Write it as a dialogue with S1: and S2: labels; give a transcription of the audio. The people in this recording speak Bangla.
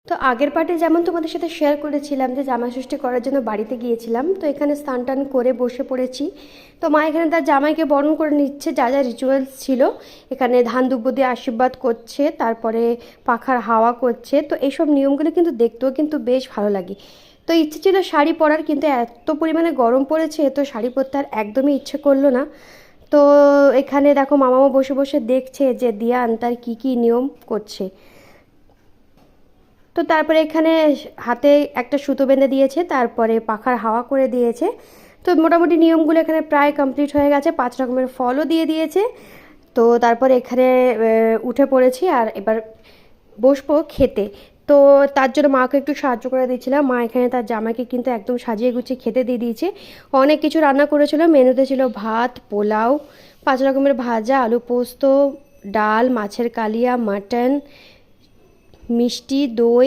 S1: তো আগের পার্টে যেমন তোমাদের সাথে শেয়ার করেছিলাম যে জামাই ষষ্ঠী করার জন্য বাড়িতে গিয়েছিলাম, তো এখানে স্নান টান করে বসে পড়েছি। তো মা এখানে তার জামাইকে বরণ করে নিচ্ছে, যা যা রিচুয়ালস ছিল এখানে ধান দুব্য দিয়ে আশীর্বাদ করছে, তারপরে পাখার হাওয়া করছে। তো এইসব নিয়মগুলো কিন্তু দেখতেও কিন্তু বেশ ভালো লাগে। তো ইচ্ছে ছিল শাড়ি পরার, কিন্তু এত পরিমাণে গরম পড়েছে তো শাড়ি পরতে আর একদমই ইচ্ছে করলো না। তো এখানে দেখো মামাও বসে বসে দেখছে যে দিয়ান তার কী কী নিয়ম করছে। তো তারপরে এখানে হাতে একটা সুতো বেঁধে দিয়েছে, তারপরে পাখার হাওয়া করে দিয়েছে। তো মোটামুটি নিয়মগুলো এখানে প্রায় কমপ্লিট হয়ে গেছে, 5 রকমের ফলও দিয়ে দিয়েছে। তো তারপরে এখানে উঠে পড়েছি আর এবার বসবো খেতে। তো তার জন্য মাকে একটু সাহায্য করে দিচ্ছিলাম। মা এখানে তার জামাইকে কিন্তু একদম সাজিয়ে গুছিয়ে খেতে দিয়ে দিয়েছে। অনেক কিছু রান্না করেছিল, মেনুতে ছিল ভাত, পোলাও, 5 রকমের ভাজা, আলু পোস্ত, ডাল, মাছের কালিয়া, মাটন, মিষ্টি, দই।